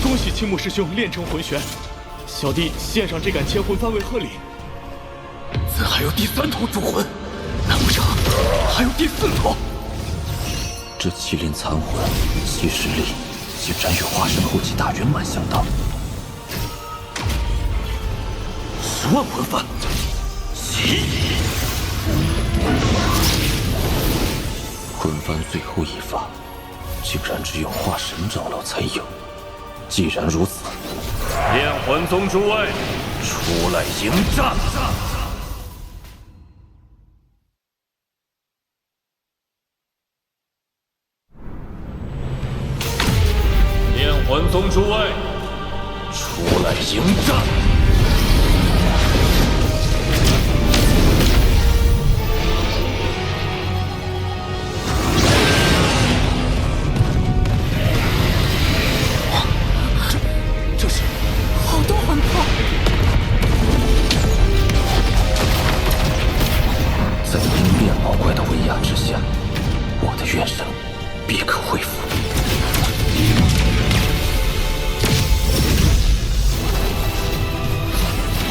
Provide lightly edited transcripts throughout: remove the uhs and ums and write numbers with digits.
恭喜青木师兄练成魂玄，小弟献上这杆千魂幡为贺礼。怎还有第3头主魂？难不成还有第4头？这麒麟残魂其实力竟然与化神后期大圆满相当。10万魂幡，起！魂幡最后一法，竟然只有化神长老才有。既然如此，炼魂宗诸位，出来迎战！炼魂宗诸位，出来迎战！这是好多魂魄！在兵变老怪的威压之下，我的元神必可恢复。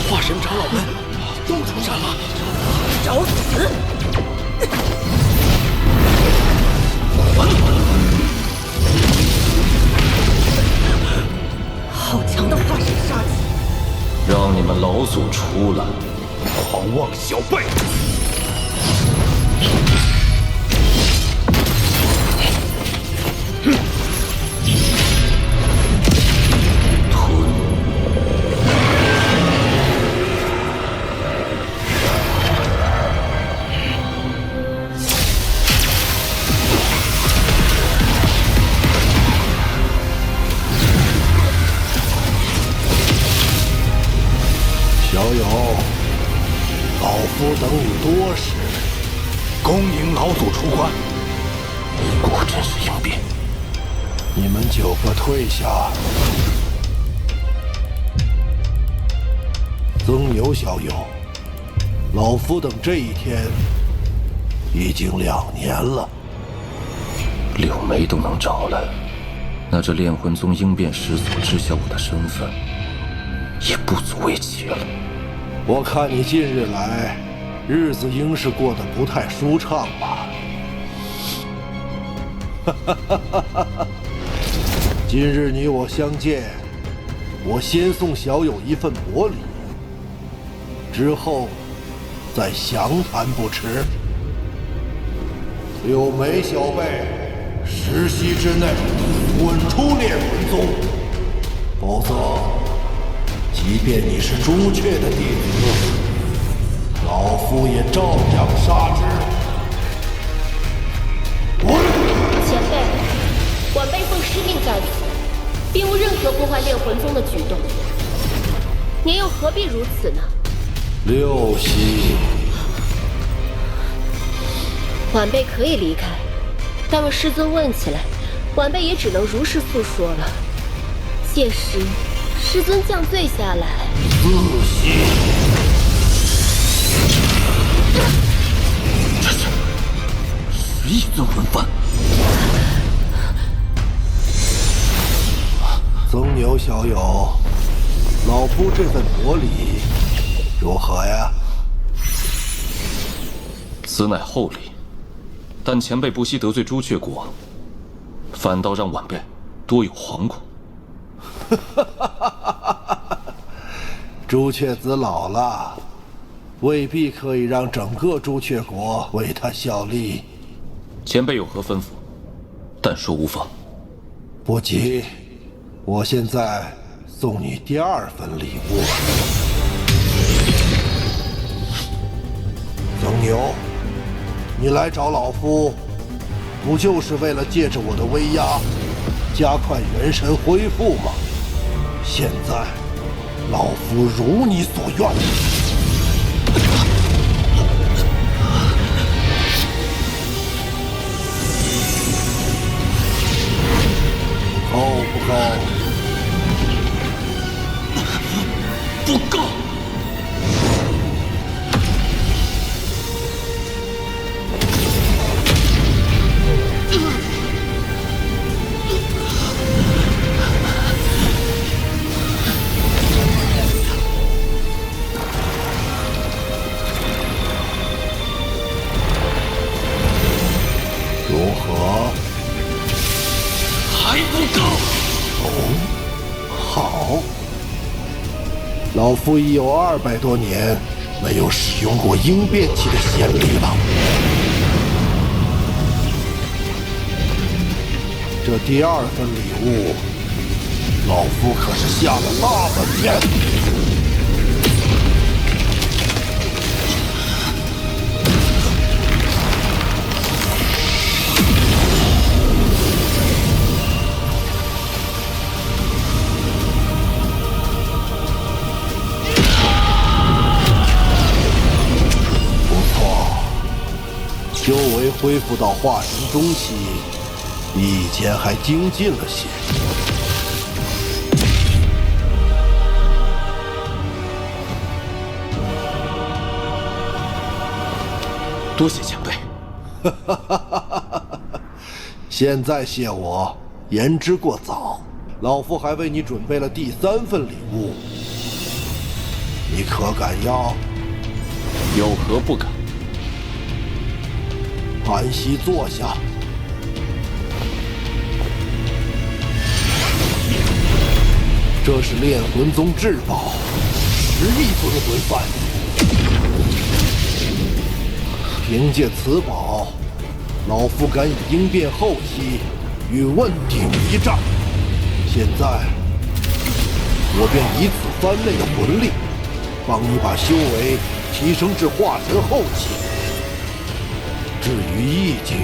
化神长老们都出战了，找死！好强的化神杀气！让你们老祖出来！狂妄小辈！小友，老夫等你多时，恭迎老祖出关。果真是应变。你们9个退下。曾牛小友，老夫等这一天已经2年了。柳梅都能找来，那这炼魂宗应变师所知晓我的身份，也不足为奇了。我看你近日来，日子应是过得不太舒畅吧？今日你我相见，我先送小友一份薄礼，之后再详谈不迟。柳梅小辈，10息之内滚出炼魂宗，否则即便你是朱雀的弟子，老夫也照样杀之。前辈，晚辈奉师命在此，并无任何破坏炼魂宗的举动。您又何必如此呢6息。晚辈可以离开，但若师尊问起来，晚辈也只能如实诉说了。届时，师尊降罪下来4息。这是11尊魂幡。曾牛小友，老夫这份薄礼如何呀？此乃厚礼，但前辈不惜得罪朱雀国，反倒让晚辈多有惶恐。朱雀子老了，未必可以让整个朱雀国为他效力。前辈有何吩咐，但说无妨。不急，我现在送你第2份礼物。曾牛，你来找老夫，不就是为了借着我的威压，加快元神恢复吗？现在，老夫如你所愿。够不够？不够！好，老夫已有200多年没有使用过应变器的先例了。这第2份礼物，老夫可是下了大本钱。修为恢复到化神中期，比以前还精进了些。多谢前辈。现在谢我言之过早，老夫还为你准备了第3份礼物，你可敢要？有何不敢？安息坐下。这是炼魂宗至宝，10亿尊魂幡。凭借此宝，老夫敢以应变后期与问鼎一战。现在，我便以此番内的魂力，帮你把修为提升至化神后期。至于意境，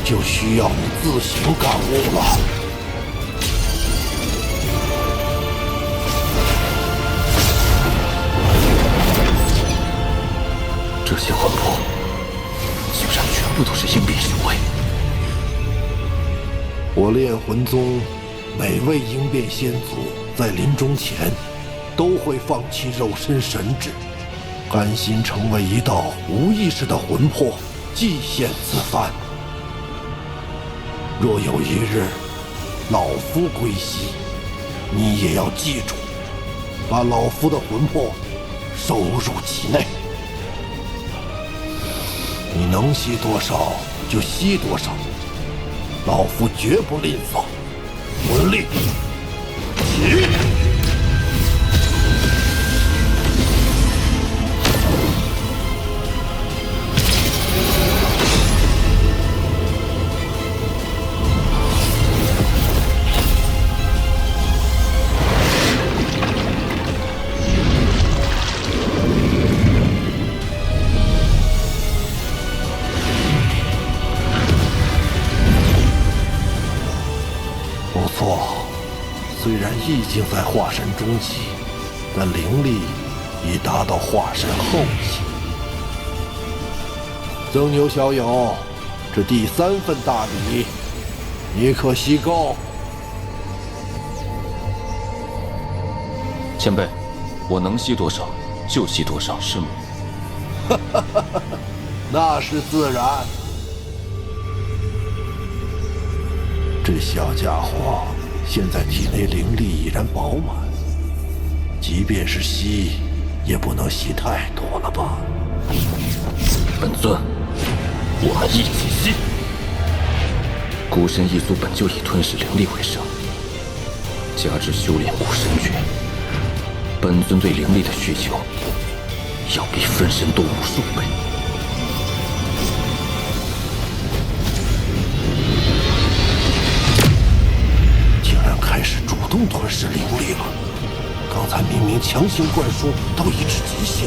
就需要你自行感悟了。这些魂魄，竟然全部都是应变修为。我炼魂宗每位应变仙祖在临终前，都会放弃肉身神智，甘心成为一道无意识的魂魄。祭献此番。若有一日，老夫归西，你也要记住，把老夫的魂魄收入其内。你能吸多少就吸多少，老夫绝不吝啬。魂力，起！虽然意境在化神中期，但灵力已达到化神后期。曾牛小友，这第3份大礼，你可惜够？前辈，我能吸多少就吸多少，是吗？那是自然。这小家伙现在体内灵力已然饱满，即便是吸，也不能吸太多了吧？本尊，我们一起吸。孤身一族本就以吞噬灵力为生，加之修炼古神诀，本尊对灵力的需求要比分身多无数倍。开始主动吞噬灵力了，刚才明明强行灌输到一至极限。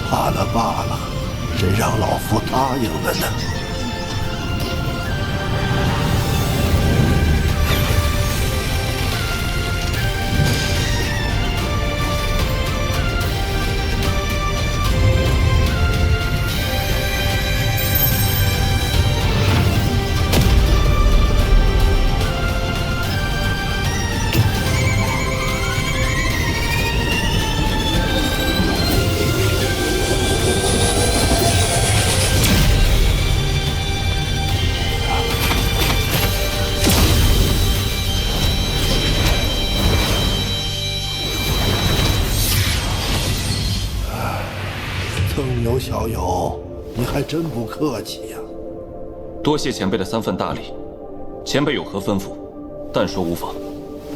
罢了罢了，谁让老夫答应了呢？曾牛小友，你还真不客气呀！多谢前辈的3份大礼，前辈有何吩咐，但说无妨，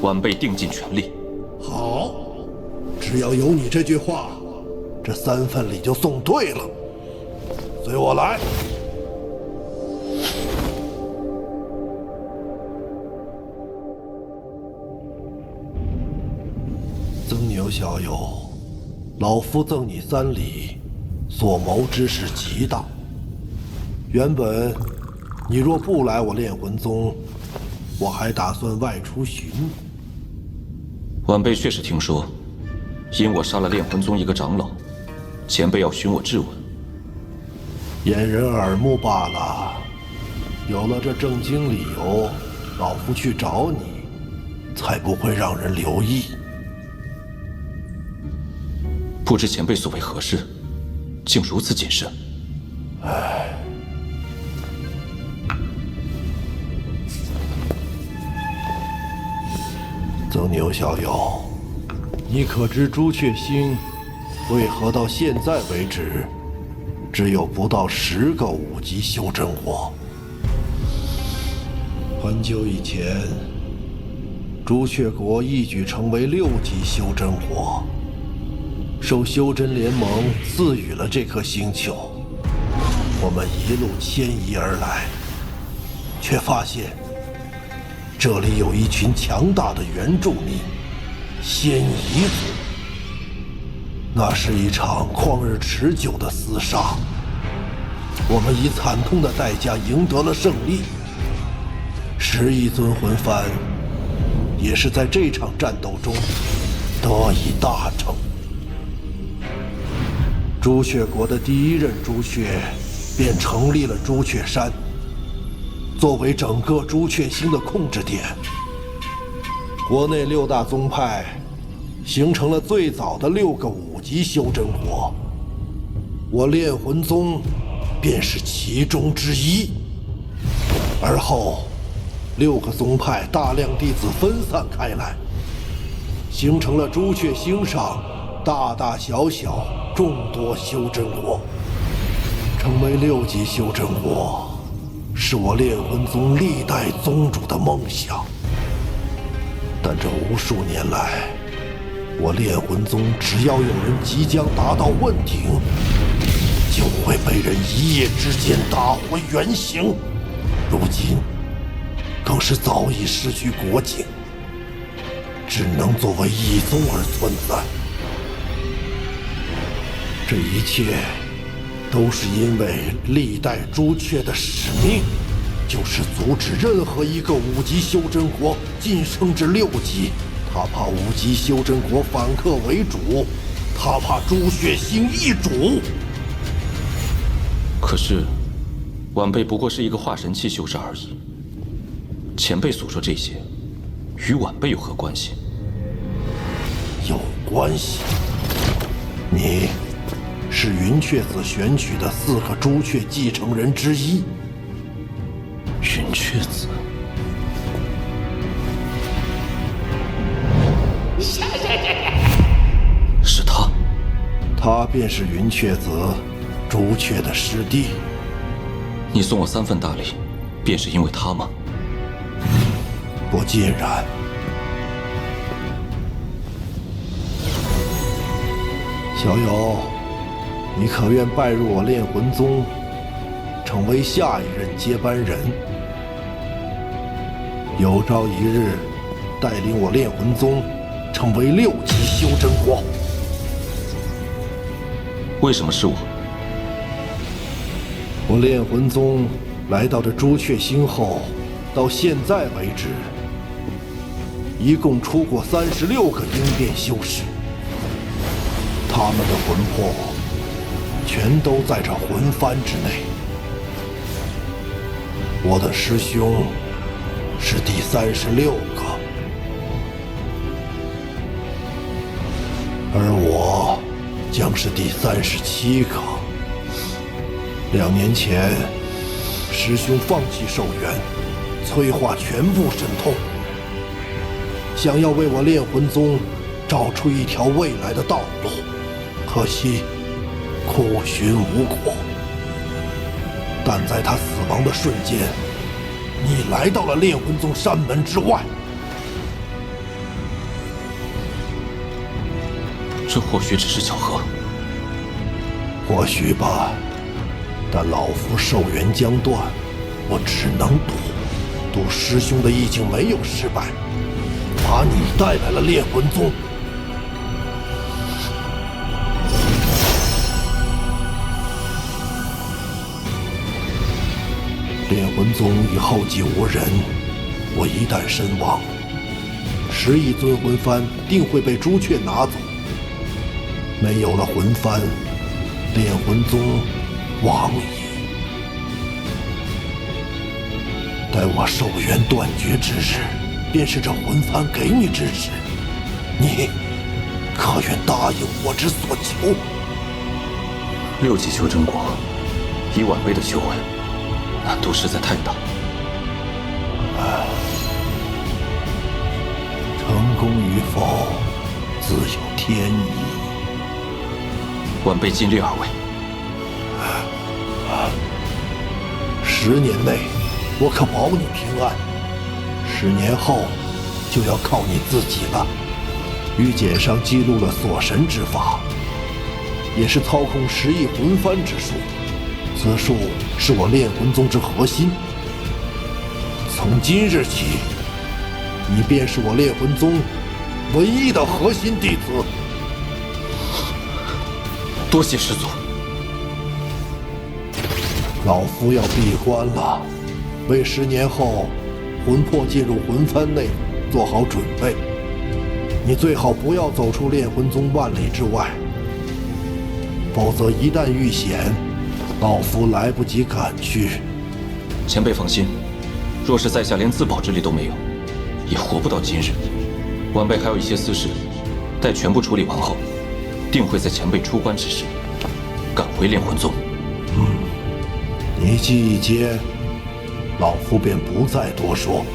晚辈定尽全力。好，只要有你这句话，这3份礼就送对了。随我来。曾牛小友，老夫赠你3礼，所谋之事极大。原本你若不来我炼魂宗，我还打算外出寻你。晚辈确实听说，因我杀了炼魂宗一个长老，前辈要寻我质问。掩人耳目罢了。有了这正经理由，老夫去找你，才不会让人留意。不知前辈所为何事，竟如此谨慎。曾牛小友，你可知朱雀星为何到现在为止，只有不到10个5级修真火？很久以前，朱雀国一举成为6级修真火，受修真联盟赐予了这颗星球。我们一路迁移而来，却发现这里有一群强大的原住民仙夷族。那是一场旷日持久的厮杀，我们以惨痛的代价赢得了胜利。11亿尊魂幡也是在这场战斗中得以大成。朱雀国的第1任朱雀便成立了朱雀山，作为整个朱雀星的控制点。国内6大宗派形成了最早的6个5级修真火，我炼魂宗便是其中之一。而后6个宗派大量弟子分散开来，形成了朱雀星上大大小小众多修真火。成为6级修真火，是我炼魂宗历代宗主的梦想。但这无数年来，我炼魂宗只要有人即将达到问鼎，就会被人一夜之间打回原形。如今更是早已失去国境，只能作为一宗而存在。这一切都是因为历代朱雀的使命，就是阻止任何一个5级修真国晋升至6级。他怕5级修真国反客为主，他怕朱雀星易主。可是，晚辈不过是一个化神期修士而已。前辈所说这些，与晚辈有何关系？有关系。你是云雀子选取的4个朱雀继承人之一。云雀子，是他。他便是云雀子朱雀的师弟。你送我3份大礼，便是因为他吗？不尽然。小友，你可愿拜入我炼魂宗，成为下一任接班人？有朝一日，带领我炼魂宗成为6级修真火。为什么是我？我炼魂宗来到这朱雀星后，到现在为止，一共出过36个鹰变修士，他们的魂魄全都在这魂幡之内。我的师兄是第36个，而我将是第37个。2年前，师兄放弃寿元，催化全部神通，想要为我炼魂宗找出一条未来的道路。可惜，空寻无果。但在他死亡的瞬间，你来到了炼魂宗山门之外。这或许只是巧合。或许吧，但老夫寿元将断，我只能赌师兄的意境没有失败，把你带来了炼魂宗。炼魂宗已后继无人，我一旦身亡，10亿尊魂幡定会被朱雀拿走。没有了魂幡，炼魂宗亡矣。待我寿元断绝之日，便是这魂幡给你之时，你可愿答应我之所求？6级修真果，以晚辈的修为，难度实在太大。成功与否，自有天意。晚辈尽力而为。10年内，我可保你平安。10年后，就要靠你自己了。玉简上记录了锁神之法，也是操控10亿魂幡之术。此术是我炼魂宗之核心。从今日起，你便是我炼魂宗唯一的核心弟子。多谢师祖。老夫要闭关了，为10年后魂魄进入魂幡内做好准备。你最好不要走出炼魂宗万里之外，否则一旦遇险，老夫来不及赶去。前辈放心，若是在下连自保之力都没有，也活不到今日。晚辈还有一些私事，待全部处理完后，定会在前辈出关之时赶回炼魂宗。你既一接，老夫便不再多说。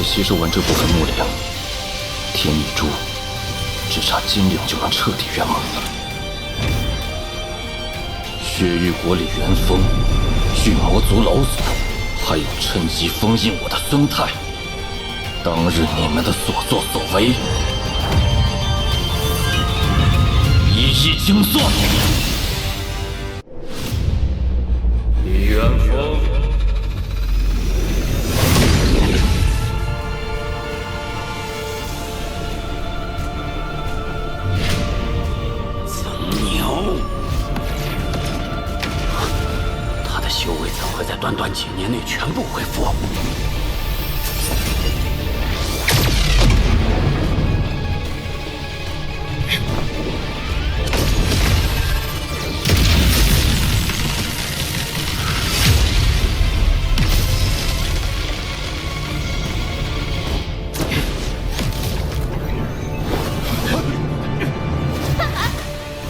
吸收完这部分木灵，天意珠只差金灵就能彻底圆满了。血域国里元丰、巨魔族老祖，还有趁机封印我的孙泰，当日你们的所作所为，一一清算。李元丰。修为怎会在短短几年内全部恢复？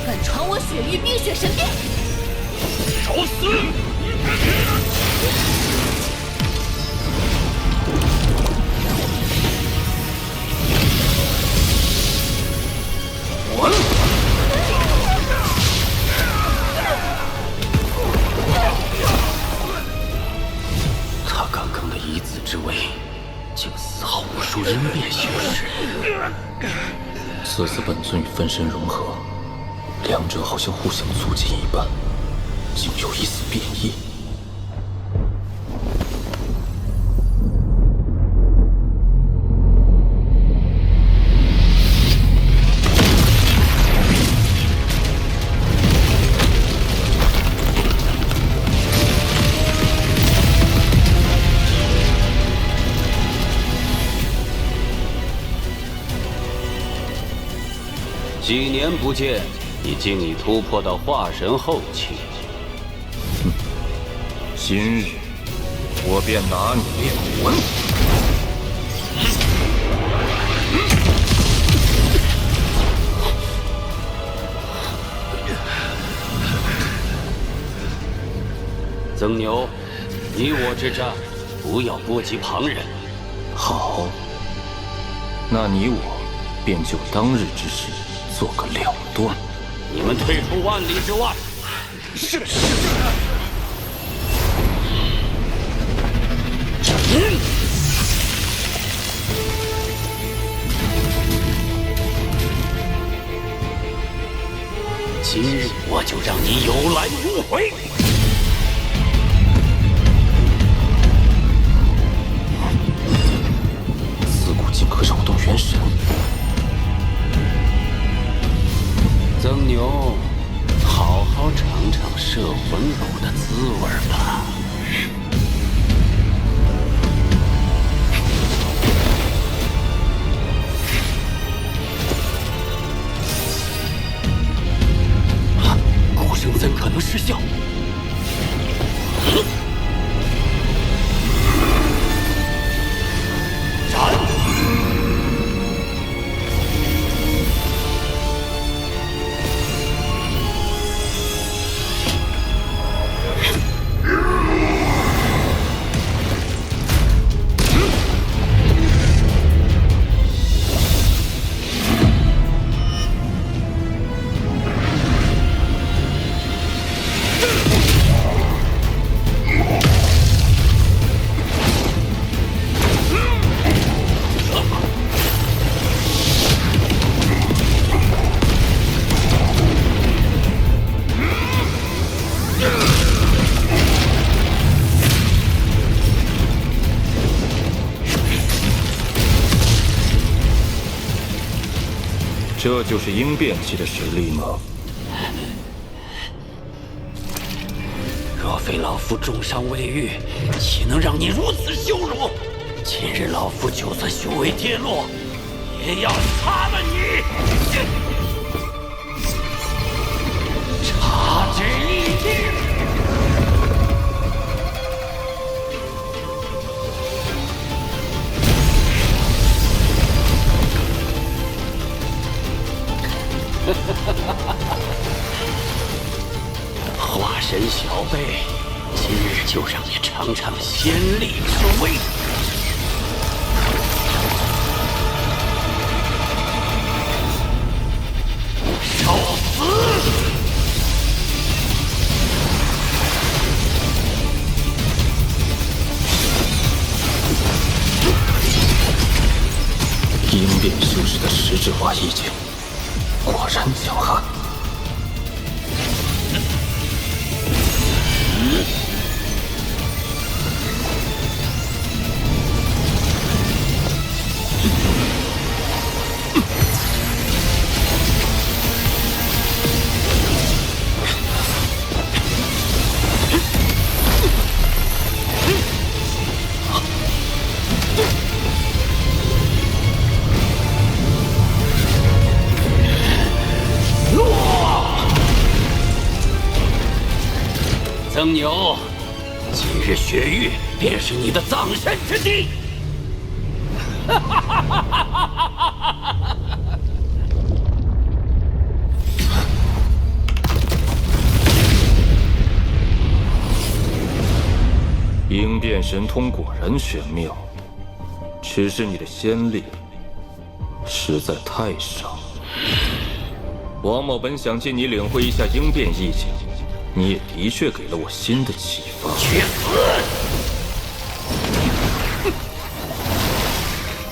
敢传我血域冰雪神变！找死！我此次本尊与分身融合，两者好像互相促进一般，竟有一丝变异。几年不见，你竟已突破到化神后期。今日我便拿你炼魂。曾牛，你我之战，不要波及旁人。好，那你我便就当日之事做个了断。你们退出万里之外。是。今日我就让你有来无回。自古竟可扰动元神。曾牛，好好尝尝摄魂蛊的滋味吧。蛊声怎可能失效？斩！这就是鹰变期的实力吗？若非老夫重伤未愈，岂能让你如此羞辱？今日老夫就算修为跌落，也要杀了你！差之一击！化神小辈，今日就让你尝尝仙力之威！受死！鹰变修士的实质化意境，果然强悍。曾牛，今日雪域便是你的葬身之地。鹰变神通果然玄妙，只是你的仙力实在太少。王某本想借你领会一下鹰变意境，你也的确给了我新的启发。去死！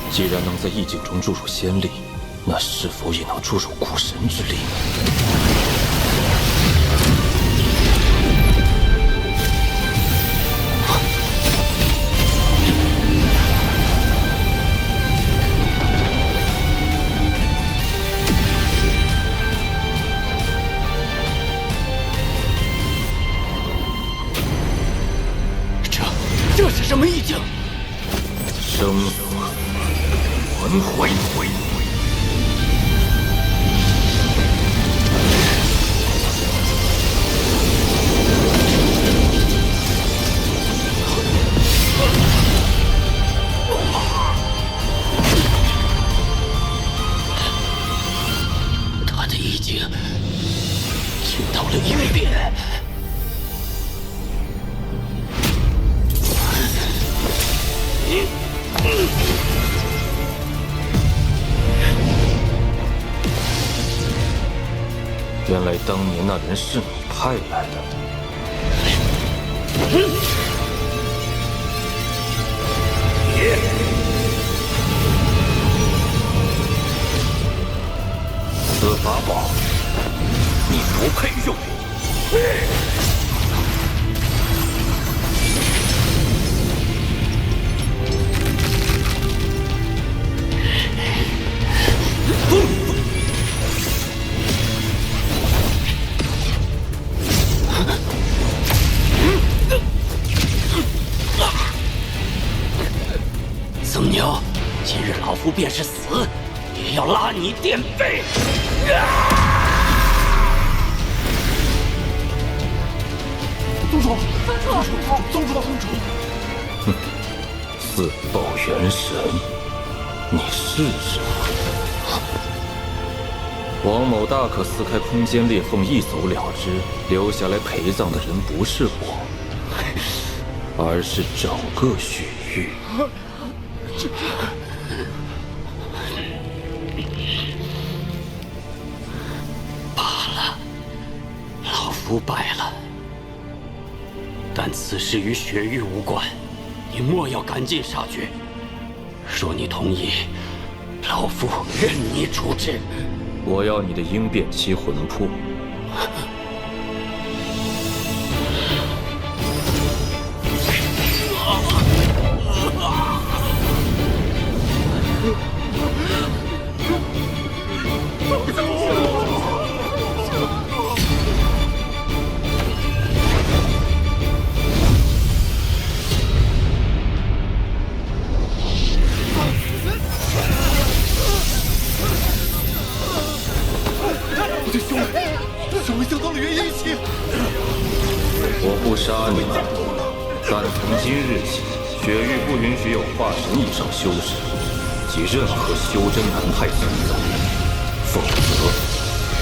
既然能在意境中注入仙力，那是否也能注入古神之力？这是什么意境？生死轮回。他的意境听到了应变。原来当年那人是你派来的。此法宝，你不配用。僧鸟，今日老夫便是死，也要拉你垫背！宗主，宗主，哼，自爆元神，你试试。王某大可撕开空间裂缝一走了之，留下来陪葬的人不是我，而是整个雪域。罢了，老夫败了。但此事与雪域无关，你莫要赶尽杀绝。若你同意，老夫任你处置。我要你的应变期魂魄。我不杀你，但从今日起，雪域不允许有化神以上修士及任何修真南派存在，否则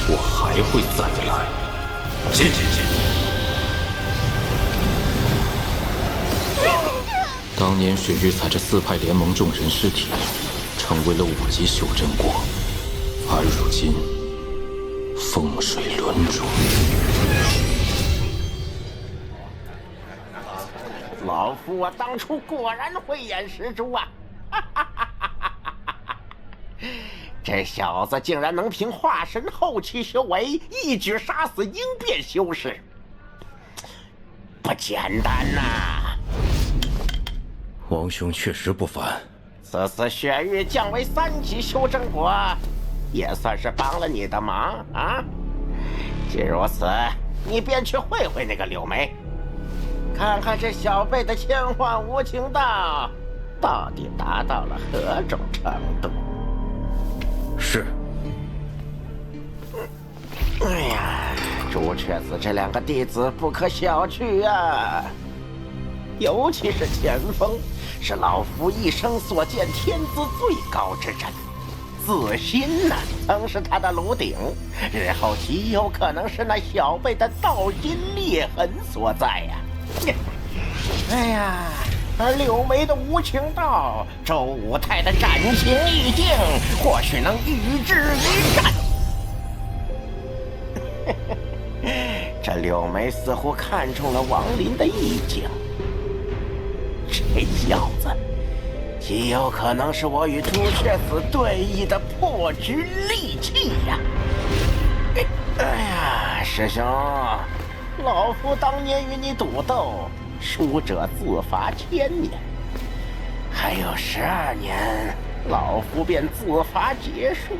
我还会再来。进。当年雪域踩着4派联盟众人尸体，成为了5级修真国，而如今风水轮转。老夫啊，当初果然慧眼识珠啊！这小子竟然能凭化神后期修为，一举杀死应变修士，不简单呐！王兄确实不凡。此次雪域降为3级修真国，也算是帮了你的忙啊！既如此，你便去会会那个柳梅。看看这小辈的千幻无情道，到底达到了何种程度？是。哎呀，朱雀子这2个弟子不可小觑啊！尤其是钱锋，是老夫一生所见天资最高之人，自心呐曾是他的炉鼎，日后极有可能是那小辈的道心裂痕所在呀！哎呀，而柳梅的无情道，周武泰的斩情意境，或许能与之一战。这柳梅似乎看中了王林的意境，这小子极有可能是我与朱雀子对弈的破局利器呀！哎呀，师兄，老夫当年与你赌斗，输者自罚1000年，还有12年，老夫便自罚结束。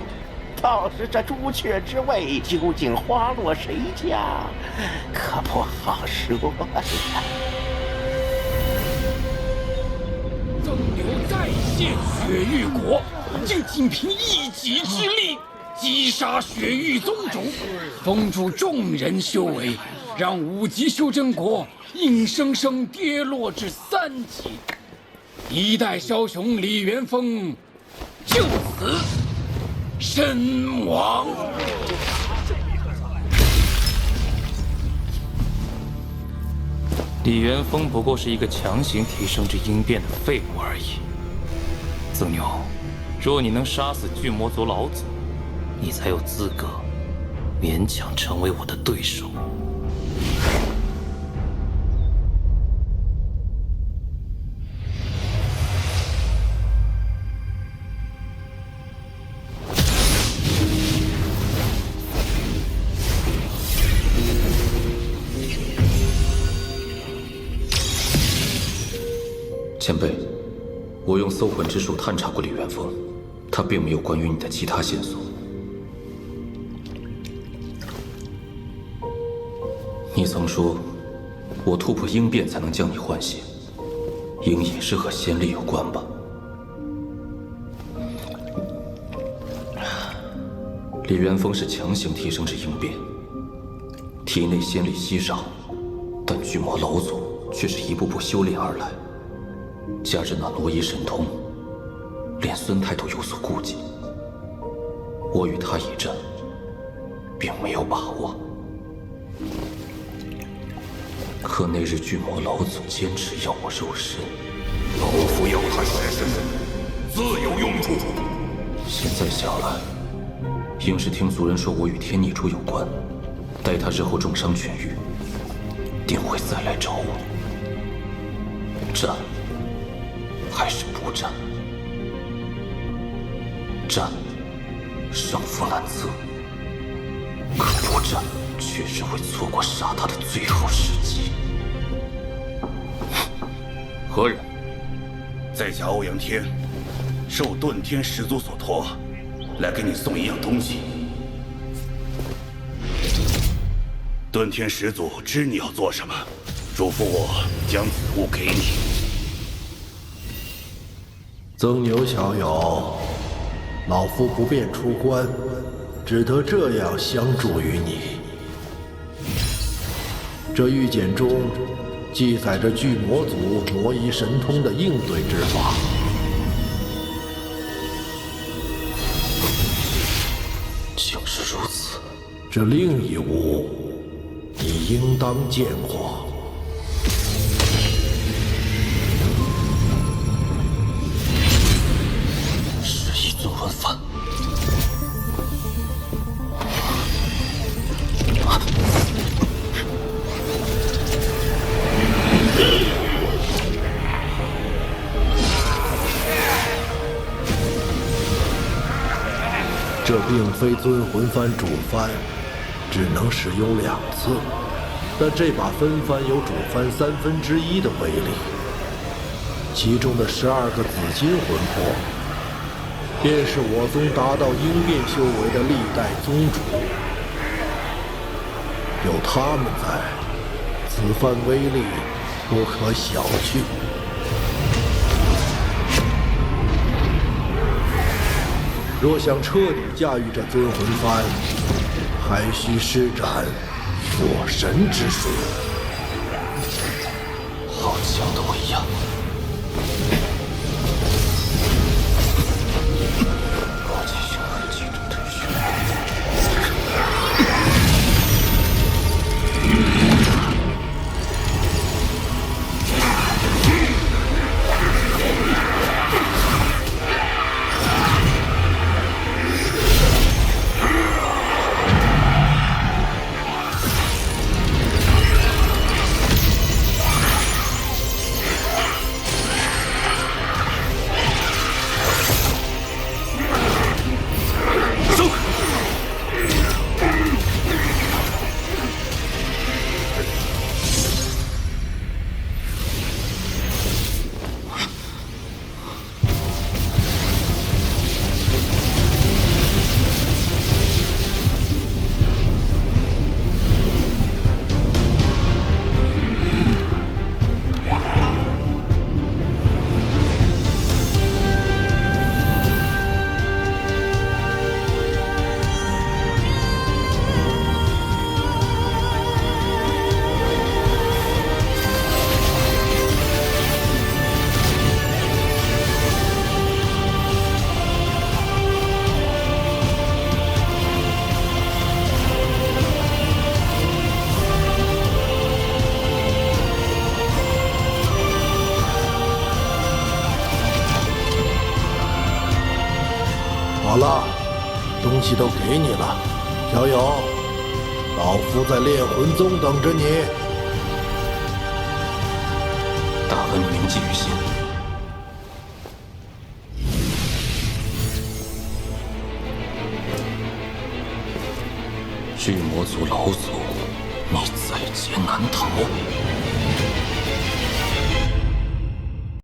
倒是这朱雀之位究竟花落谁家，可不好说呀。曾刘再现雪域国，竟仅凭一己之力击杀雪域宗主，封住众人修为，让5级修真国硬生生跌落至3级。一代枭雄李元峰就此身亡。李元峰不过是一个强行提升至鹰变的废物而已。曾牛，若你能杀死巨魔族老祖，你才有资格勉强成为我的对手。前辈，我用搜魂之术探查过李元峰，他并没有关于你的其他线索。你曾说，我突破鹰变才能将你唤醒，应也是和仙力有关吧？李元峰是强行提升至鹰变，体内仙力稀少，但巨魔老祖却是一步步修炼而来。加之那罗衣神通，连孙太都有所顾忌。我与他一战，并没有把握。可那日巨魔老祖坚持要我肉身，老夫要他现身，自有用处。现在想来，应是听族人说我与天逆珠有关，待他日后重伤痊愈，定会再来找我。战还是不战？战，胜负难测；可不战，确实会错过杀他的最后时机。何人？在下欧阳天，受遁天始祖所托，来给你送一样东西。遁天始祖知你要做什么，嘱咐我将此物给你。曾牛小友，老夫不便出关，只得这样相助于你。这玉简中记载着巨魔族魔衣神通的应对之法。竟是如此。这另一物，你应当见过。魂幡，这并非尊魂幡主幡，只能使用2次，但这把分幡有主幡1/3的威力，其中的12个紫金魂魄，便是我宗达到鹰变修为的历代宗主，有他们在，此番威力不可小觑。若想彻底驾驭这尊魂幡，还需施展锁神之术。好强的威压！好了，东西都给你了，小友，老夫在炼魂宗等着你。大恩铭记于心。巨魔族老祖，你在劫难逃。